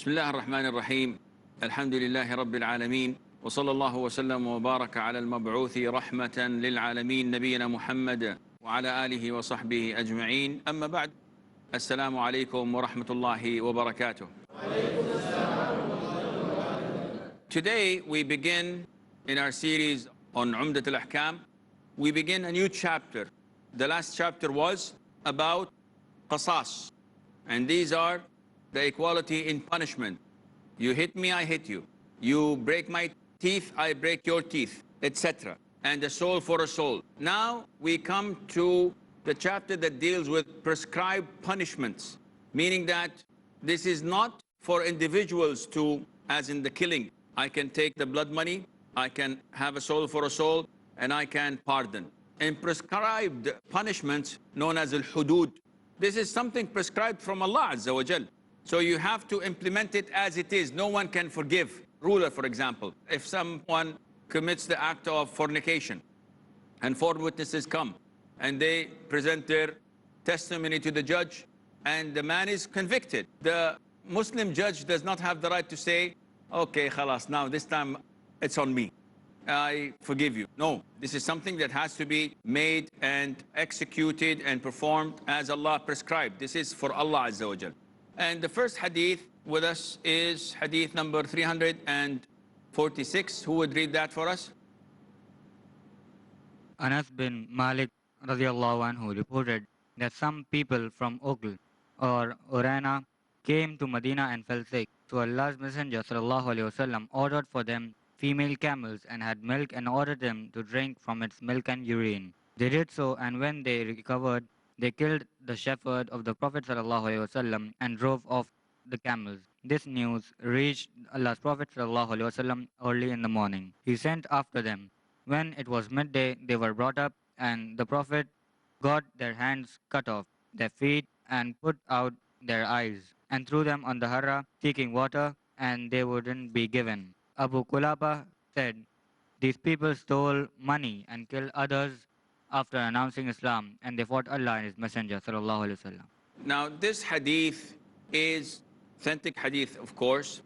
بسم الله الرحمن الرحيم. الحمد لله رب العالمين، وصلى الله وسلم وبارك على المبعوث رحمة للعالمين نبينا محمد وعلى آله وصحبه أجمعين. أما بعد، السلام عليكم ورحمة الله وبركاته. Today we begin in our series on Umdat al-Ahkam. We begin a new chapter. The last chapter was about qasas, and these are the equality in punishment. You hit me, I hit you. You break my teeth, I break your teeth, etc. And a soul for a soul. Now we come to the chapter that deals with prescribed punishments, meaning that this is not for individuals to, as in the killing. I can take the blood money, I can have a soul for a soul, and I can pardon. And prescribed punishments known as al-hudud, this is something prescribed from Allah Azza wa Jal. So you have to implement it as it is. No one can forgive. Ruler, for example, if someone commits the act of fornication and 4 witnesses come and they present their testimony to the judge and the man is convicted, the Muslim judge does not have the right to say, okay, khalas, now this time it's on me, I forgive you. No, this is something that has to be made and executed and performed as Allah prescribed. This is for Allah Azza wa Jal. And the first hadith with us is hadith number 346. Who would read that for us? Anas bin Malik radiallahu anhu reported that some people from Uql or Urana came to Medina and fell sick. So Allah's Messenger sallallahu alaihi wasallam ordered for them female camels and had milk and ordered them to drink from its milk and urine. They did so, and when they recovered, they killed the shepherd of the Prophet ﷺ and drove off the camels. This news reached Allah's Prophet ﷺ early in the morning. He sent after them. When it was midday, they were brought up, and the Prophet got their hands cut off, their feet, and put out their eyes, and threw them on the harra, seeking water, and they wouldn't be given. Abu Kulaba said, "These people stole money and killed others after announcing Islam, and they fought Allah and His Messenger sallallahu alaihi wasallam." Now this hadith is authentic hadith, of course,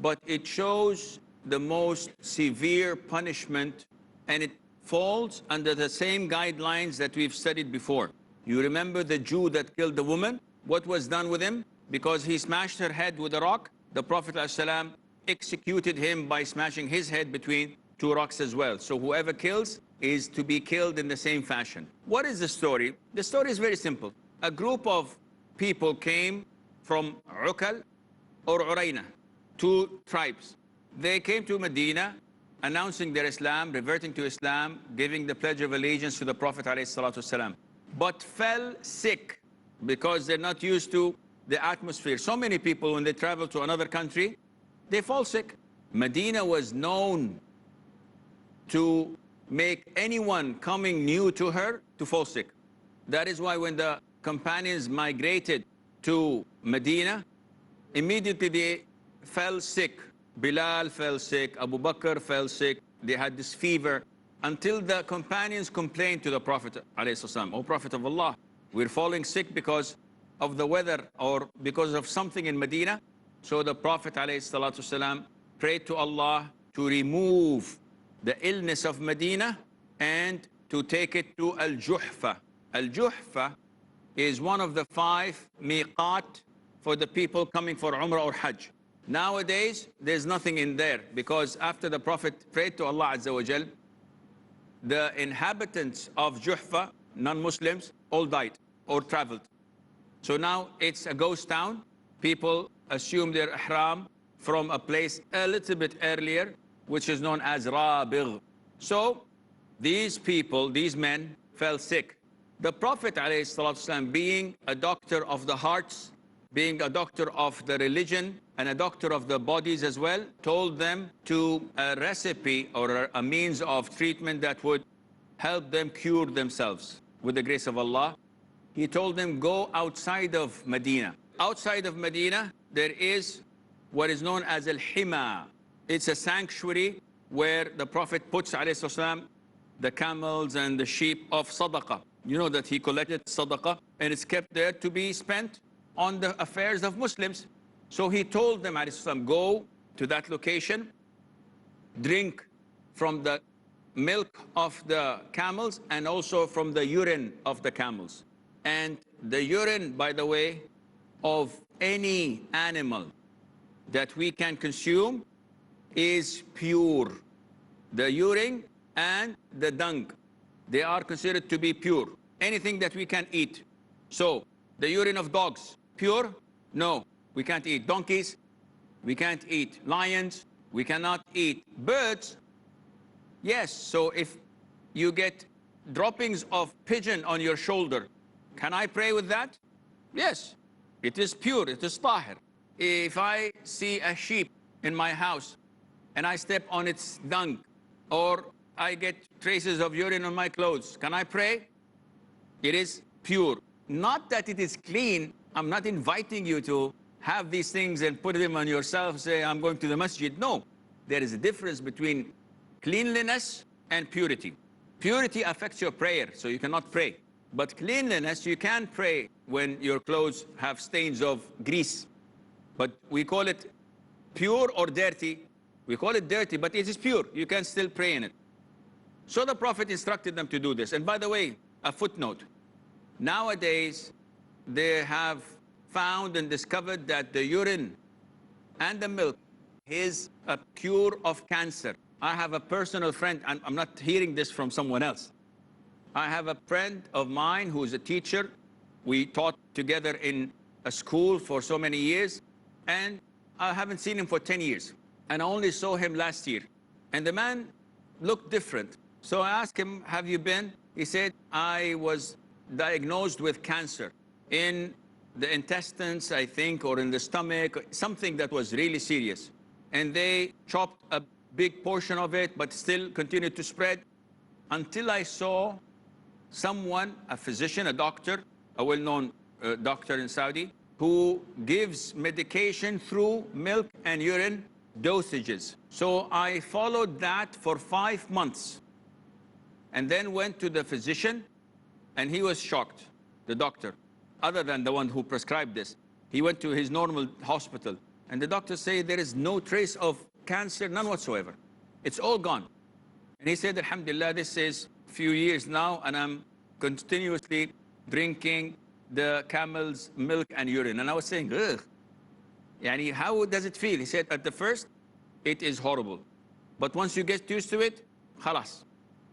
but it shows the most severe punishment, and it falls under the same guidelines that we've studied before. You remember the Jew that killed the woman? What was done with him? Because he smashed her head with a rock, the Prophet ﷺ executed him by smashing his head between 2 rocks as well. So whoever kills is to be killed in the same fashion. What is the story? The story is very simple. A group of people came from Ukal or Urayna, 2 tribes. They came to Medina announcing their Islam, reverting to Islam, giving the Pledge of Allegiance to the Prophet ﷺ, but fell sick because they're not used to the atmosphere. So many people, when they travel to another country, they fall sick. Medina was known to make anyone coming new to her to fall sick. That is why when the companions migrated to Medina, immediately they fell sick. Bilal fell sick, Abu Bakr fell sick, they had this fever, until the companions complained to the Prophet ﷺ, "O Prophet of Allah, we're falling sick because of the weather or because of something in Medina." So the Prophet ﷺ prayed to Allah to remove the illness of Medina and to take it to Al-Juhfa. Al-Juhfa is one of the 5 miqat for the people coming for Umrah or Hajj. Nowadays, there's nothing in there because after the Prophet prayed to Allah Azza wa Jal, the inhabitants of Juhfa, non-Muslims, all died or traveled. So now it's a ghost town. People assume their ihram from a place a little bit earlier, which is known as Rabigh. So these people, these men, fell sick. The Prophet ﷺ, being a doctor of the hearts, being a doctor of the religion and a doctor of the bodies as well, told them to a recipe or a means of treatment that would help them cure themselves with the grace of Allah. He told them, go outside of Medina. Outside of Medina, there is what is known as Al-Hima. It's a sanctuary where the Prophet puts ﷺ the camels and the sheep of sadaqah. You know that he collected sadaqah and it's kept there to be spent on the affairs of Muslims. So he told them, alayhi salam, go to that location, drink from the milk of the camels and also from the urine of the camels. And the urine, by the way, of any animal that we can consume is pure. The urine and the dung, they are considered to be pure. Anything that we can eat. So the urine of dogs, pure? No, we can't eat. Donkeys, we can't eat. Lions, we cannot eat. Birds, yes. So if you get droppings of pigeon on your shoulder, can I pray with that? Yes, it is pure, it is tahir. If I see a sheep in my house and I step on its dung, or I get traces of urine on my clothes, can I pray? It is pure. Not that it is clean. I'm not inviting you to have these things and put them on yourself, say, I'm going to the masjid. No, there is a difference between cleanliness and purity. Purity affects your prayer, so you cannot pray. But cleanliness, you can pray when your clothes have stains of grease. But we call it pure or dirty. We call it dirty, but it is pure. You can still pray in it. So the Prophet instructed them to do this. And by the way, a footnote. Nowadays, they have found and discovered that the urine and the milk is a cure of cancer. I have a personal friend, and I'm not hearing this from someone else. I have a friend of mine who is a teacher. We taught together in a school for so many years, and I haven't seen him for 10 years. And I only saw him last year. And the man looked different. So I asked him, have you been? He said, I was diagnosed with cancer in the intestines, I think, or in the stomach, something that was really serious. And they chopped a big portion of it, but still continued to spread until I saw someone, a physician, a doctor, a well-known doctor in Saudi, who gives medication through milk and urine dosages. So I followed that for 5 months and then went to the physician, and he was shocked, the doctor, other than the one who prescribed this. He went to his normal hospital, and the doctor said there is no trace of cancer, none whatsoever. It's all gone. And he said, Alhamdulillah, this is a few years now, and I'm continuously drinking the camel's milk and urine. And I was saying, ugh. Yani, how does it feel? He said, at the first, it is horrible. But once you get used to it, khalas.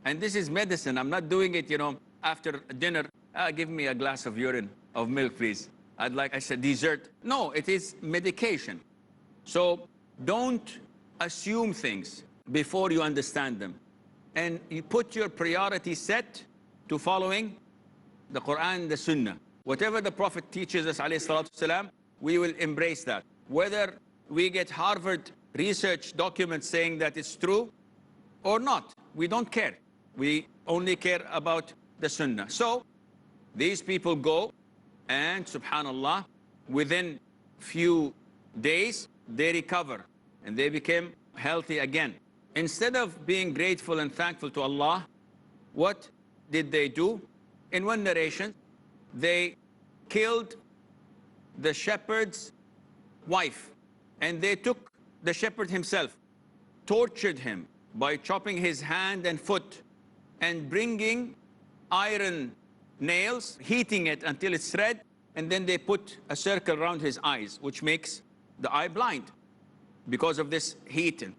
And this is medicine. I'm not doing it, after dinner. Give me a glass of urine, of milk, please. I said, dessert. No, it is medication. So don't assume things before you understand them. And you put your priority set to following the Quran, the Sunnah. Whatever the Prophet teaches us, alayhi salatu wasalam, we will embrace that. Whether we get Harvard research documents saying that it's true or not, we don't care. We only care about the Sunnah. So these people go, and subhanallah, within few days, they recover and they became healthy again. Instead of being grateful and thankful to Allah, what did they do? In one narration, they killed the shepherd's wife, and they took the shepherd himself, tortured him by chopping his hand and foot and bringing iron nails, heating it until it's red, and then they put a circle around his eyes, which makes the eye blind because of this heating.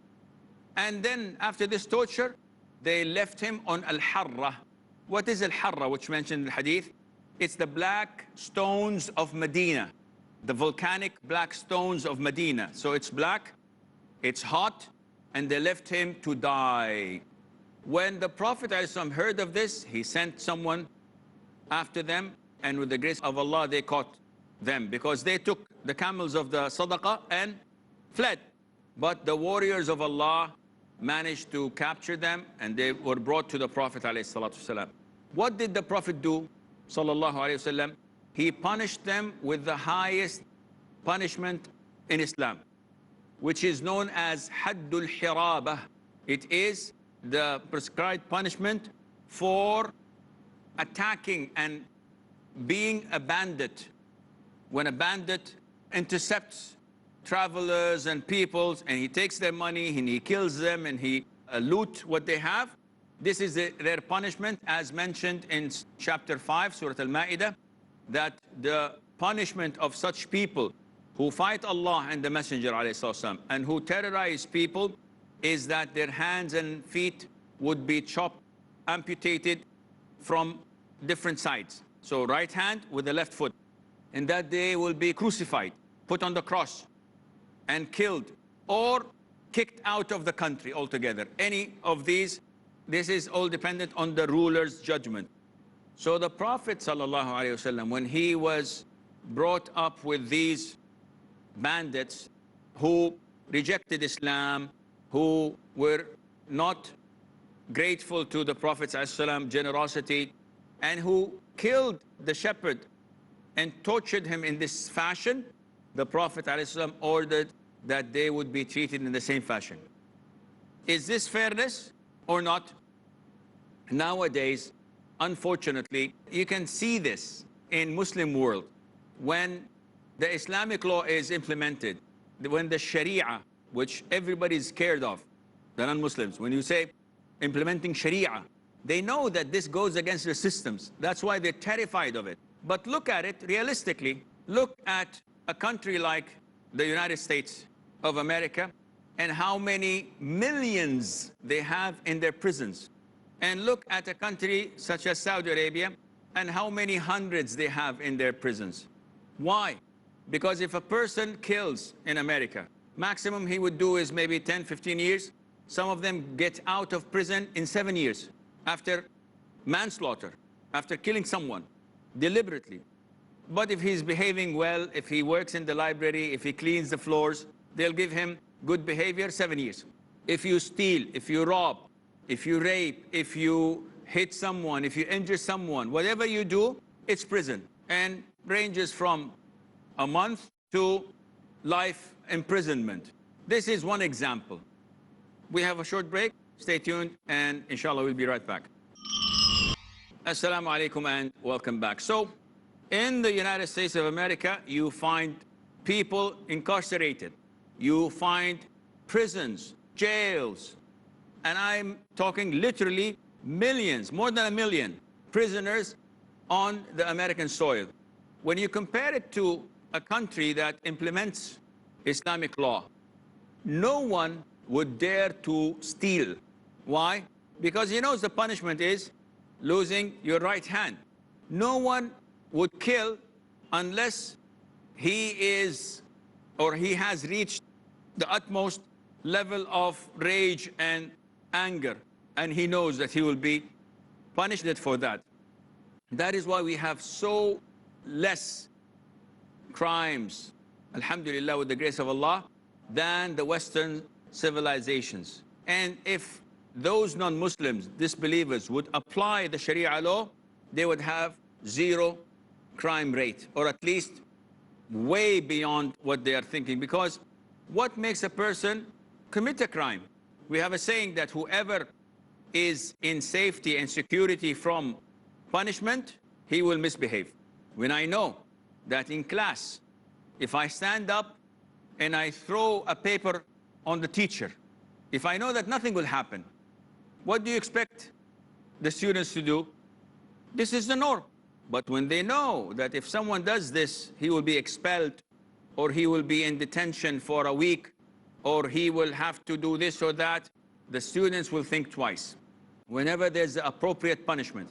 And then after this torture, they left him on al-harra. What is al-harra, which mentioned in the hadith? It's the black stones of Medina, the volcanic black stones of Medina. So it's black, it's hot, and they left him to die. When the Prophet ﷺ heard of this, he sent someone after them, and with the grace of Allah, they caught them because they took the camels of the sadaqah and fled. But the warriors of Allah managed to capture them, and they were brought to the Prophet ﷺ. What did the Prophet do, sallallahu alaihi wasallam? He punished them with the highest punishment in Islam, which is known as Haddul Hirabah. It is the prescribed punishment for attacking and being a bandit. When a bandit intercepts travelers and peoples, and he takes their money and he kills them and he loot what they have. This is their punishment, as mentioned in chapter 5, Surah Al-Ma'idah, that the punishment of such people who fight Allah and the Messenger ﷺ, and who terrorize people is that their hands and feet would be chopped, amputated from different sides. So right hand with the left foot. And that they will be crucified, put on the cross, and killed, or kicked out of the country altogether. Any of these, this is all dependent on the ruler's judgment. So the Prophet ﷺ, when he was brought up with these bandits who rejected Islam, who were not grateful to the Prophet's generosity, and who killed the shepherd and tortured him in this fashion, the Prophet ﷺ ordered that they would be treated in the same fashion. Is this fairness or not? Nowadays, unfortunately, you can see this in Muslim world. When the Islamic law is implemented, when the Sharia, which everybody is scared of, the non-Muslims, when you say implementing Sharia, they know that this goes against their systems. That's why they're terrified of it. But look at it realistically. Look at a country like the United States of America and how many millions they have in their prisons. And look at a country such as Saudi Arabia and how many hundreds they have in their prisons. Why? Because if a person kills in America, maximum he would do is maybe 10, 15 years. Some of them get out of prison in 7 years after manslaughter, after killing someone deliberately. But if he's behaving well, if he works in the library, if he cleans the floors, they'll give him good behavior, 7 years. If you steal, if you rob, if you rape, if you hit someone, if you injure someone, whatever you do, it's prison. And ranges from a month to life imprisonment. This is one example. We have a short break. Stay tuned, and inshallah, we'll be right back. Assalamu alaikum and welcome back. So, in the United States of America, you find people incarcerated. You find prisons, jails, and I'm talking literally millions, more than 1 million prisoners on the American soil. When you compare it to a country that implements Islamic law, no one would dare to steal. Why? Because he knows the punishment is losing your right hand. No one would kill unless he is or he has reached the utmost level of rage and anger, and he knows that he will be punished for that. That is why we have so less crimes, alhamdulillah, with the grace of Allah, than the Western civilizations. And if those non-Muslims, disbelievers, would apply the Sharia law, they would have 0 crime rate, or at least way beyond what they are thinking. Because what makes a person commit a crime? We have a saying that whoever is in safety and security from punishment, he will misbehave. When I know that in class, if I stand up and I throw a paper on the teacher, if I know that nothing will happen, what do you expect the students to do? This is the norm. But when they know that if someone does this, he will be expelled, or he will be in detention for a week, or he will have to do this or that, the students will think twice whenever there's the appropriate punishment.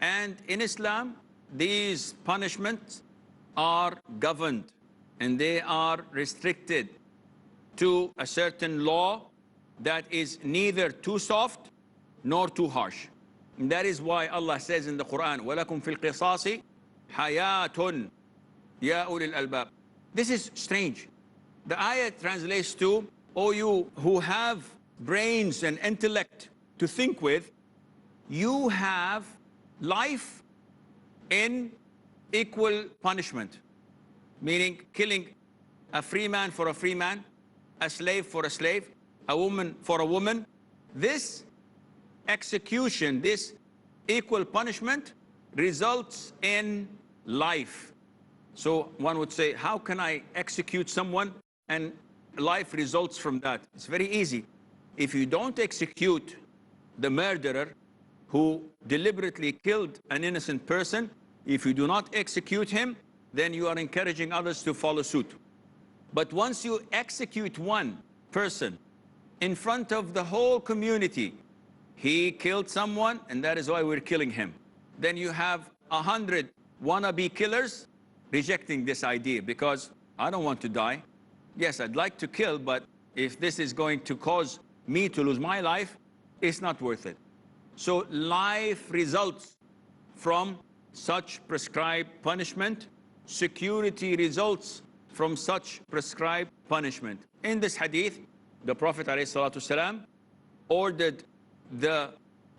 And in Islam, these punishments are governed and they are restricted to a certain law that is neither too soft nor too harsh. And that is why Allah says in the Quran, وَلَكُمْ فِي الْقِصَاصِ حَيَاتٌ يَا أُولِي الْأَلْبَابِ. This is strange. The ayah translates to, O you who have brains and intellect to think with, you have life in equal punishment. Meaning killing a free man for a free man, a slave for a slave, a woman for a woman. This execution, this equal punishment results in life. So one would say, how can I execute someone and life results from that. It's very easy. If you don't execute the murderer who deliberately killed an innocent person, if you do not execute him, then you are encouraging others to follow suit. But once you execute one person in front of the whole community, he killed someone and that is why we're killing him, then you have 100 wannabe killers rejecting this idea because I don't want to die. Yes, I'd like to kill, but if this is going to cause me to lose my life, it's not worth it. So life results from such prescribed punishment. Security results from such prescribed punishment. In this hadith, the Prophet ﷺ ordered the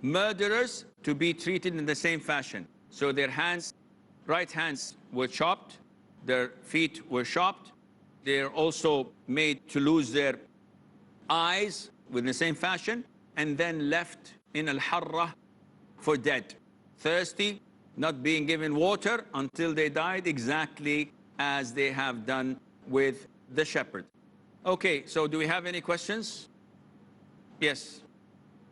murderers to be treated in the same fashion. So their hands, right hands were chopped, their feet were chopped. They're also made to lose their eyes with the same fashion, and then left in al-harra for dead, thirsty, not being given water until they died, exactly as they have done with the shepherd. Okay, so do we have any questions? Yes.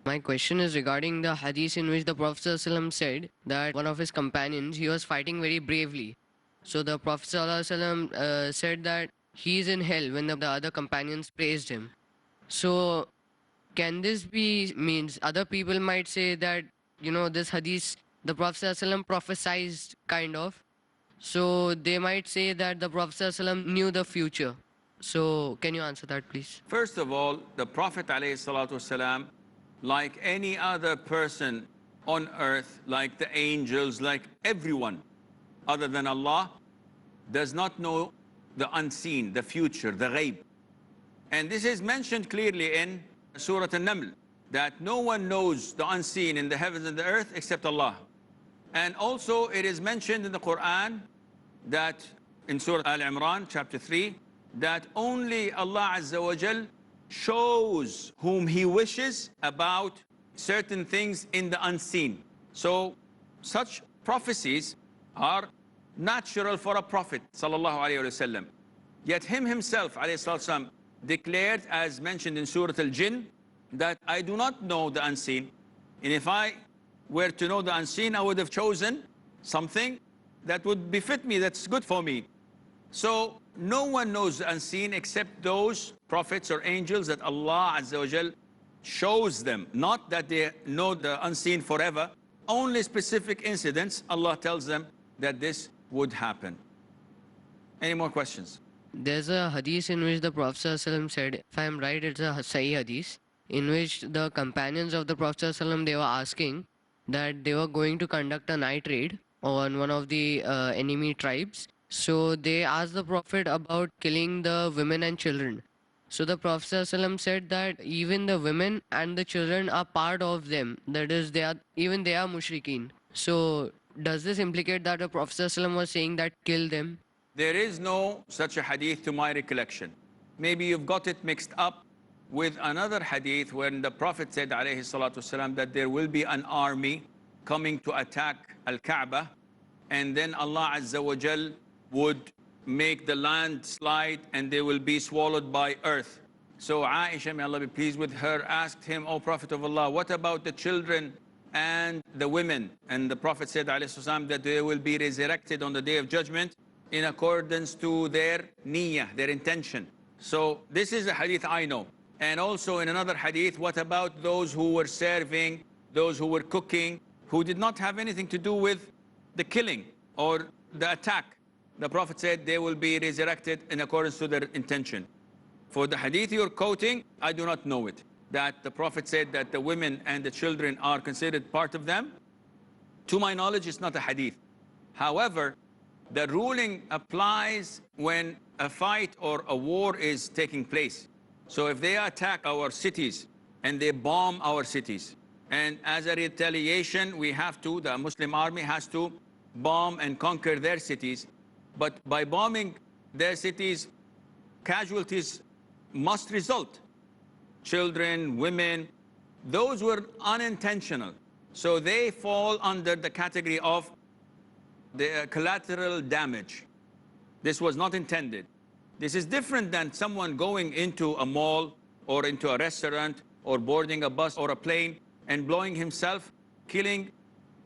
My question is regarding the hadith in which the Prophet ﷺ said that one of his companions, he was fighting very bravely. So the Prophet ﷺ said that he is in hell when the other companions praised him. So can this be, means other people might say that, you know, this hadith, the Prophet ﷺ prophesied kind of. So they might say that the Prophet ﷺ knew the future. So can you answer that, please? First of all, the Prophet ﷺ, like any other person on earth, like the angels, like everyone other than Allah, does not know the unseen, the future, the ghaib. And this is mentioned clearly in Surah An-Naml, that no one knows the unseen in the heavens and the earth except Allah. And also it is mentioned in the Quran that in Surah Al-Imran, chapter 3, that only Allah Azza wa Jal shows whom He wishes about certain things in the unseen. So such prophecies are natural for a prophet, sallallahu alayhi wasallam. Yet him himself, alayhi salatu, declared, as mentioned in Surah Al-Jinn, that I do not know the unseen. And if I were to know the unseen, I would have chosen something that would befit me, that's good for me. So no one knows the unseen except those prophets or angels that Allah Azza wa Jal shows them. Not that they know the unseen forever. Only specific incidents, Allah tells them that this would happen. Any more questions? There's a hadith in which the Prophet ﷺ said, if I'm right, it's a Sahih hadith, in which the companions of the Prophet ﷺ, they were asking that they were going to conduct a night raid on one of the enemy tribes. So they asked the Prophet about killing the women and children. So the Prophet ﷺ said that even the women and the children are part of them. That is, they are mushrikeen. So does this implicate that the Prophet ﷺ was saying that kill them? There is no such a hadith to my recollection. Maybe you've got it mixed up with another hadith when the Prophet said alayhi salatu wasalam, that there will be an army coming to attack Al-Kaaba, and then Allah Azza wa Jal would make the land slide and they will be swallowed by earth. So Aisha, may Allah be pleased with her, asked him, O Prophet of Allah, what about the children and the women? And the Prophet said alayhi salatu wasalam, that they will be resurrected on the Day of Judgment in accordance to their niyyah, their intention. So this is a hadith I know. And also in another hadith, what about those who were serving, those who were cooking, who did not have anything to do with the killing or the attack? The Prophet said they will be resurrected in accordance to their intention. For the hadith you're quoting, I do not know it. That the Prophet said that the women and the children are considered part of them. To my knowledge, it's not a hadith. However, the ruling applies when a fight or a war is taking place. So if they attack our cities and they bomb our cities, and as a retaliation, the Muslim army has to bomb and conquer their cities. But by bombing their cities, casualties must result. Children, women, those were unintentional. So they fall under the category of the collateral damage. This was not intended. This is different than someone going into a mall or into a restaurant or boarding a bus or a plane and blowing himself, killing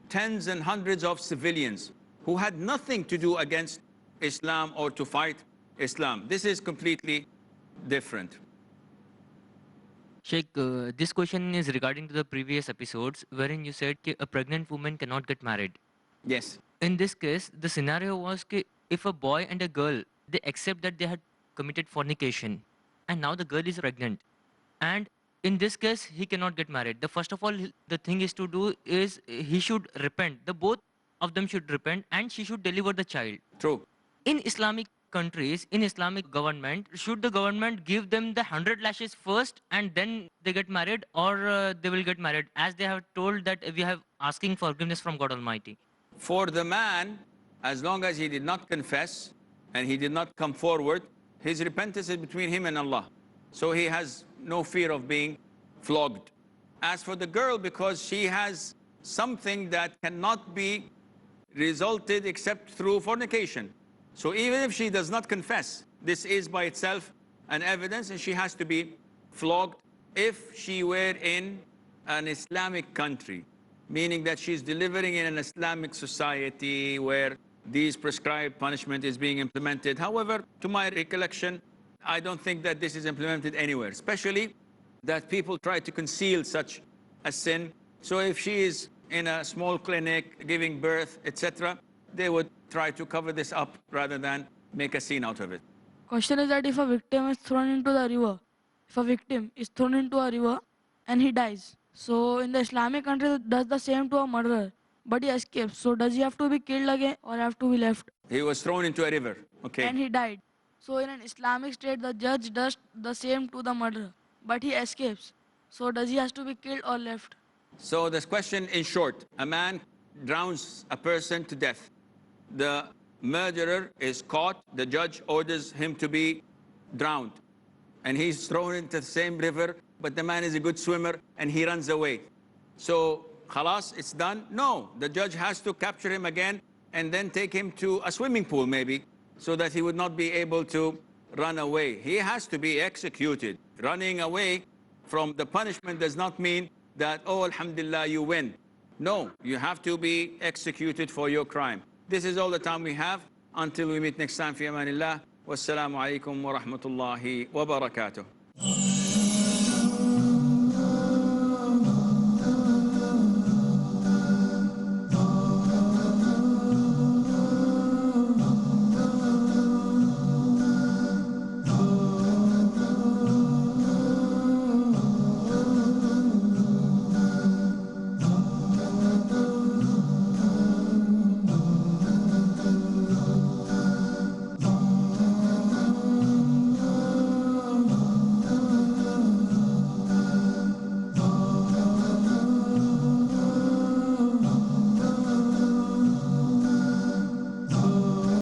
tens and hundreds of civilians who had nothing to do against Islam or to fight Islam. This is completely different. Sheikh, this question is regarding to the previous episodes wherein you said कि a pregnant woman cannot get married. Yes. In this case, the scenario was कि if a boy and a girl, they accept that they had committed fornication and now the girl is pregnant. And in this case, he cannot get married. The first of all, the thing is to do is he should repent. The both of them should repent and she should deliver the child. True. In Islamic countries, in Islamic government, should the government give them the 100 lashes first and then they get married, or they will get married as they have told that we have asking forgiveness from God Almighty? For the man, as long as he did not confess and he did not come forward, his repentance is between him and Allah. So he has no fear of being flogged. As for the girl, because she has something that cannot be resulted except through fornication. So even if she does not confess, this is by itself an evidence and she has to be flogged if she were in an Islamic country, meaning that she's delivering in an Islamic society where these prescribed punishment is being implemented. However, to my recollection, I don't think that this is implemented anywhere, especially that people try to conceal such a sin. So if she is in a small clinic giving birth, etc., they would try to cover this up rather than make a scene out of it. Question is that if a victim is thrown into the river, if a victim is thrown into a river and he dies, so in the Islamic country does the same to a murderer, but he escapes. So does he have to be killed again or have to be left? He was thrown into a river, okay? And he died. So in an Islamic state, the judge does the same to the murderer, but he escapes. So does he has to be killed or left? So this question, in short, a man drowns a person to death. The murderer is caught, the judge orders him to be drowned. And he's thrown into the same river, but the man is a good swimmer and he runs away. So, khalas, it's done? No, the judge has to capture him again and then take him to a swimming pool maybe, so that he would not be able to run away. He has to be executed. Running away from the punishment does not mean that, oh, alhamdulillah, you win. No, you have to be executed for your crime. This is all the time we have. Until we meet next time, fi amanillah. Wassalamu alaikum wa rahmatullahi wa barakatuh.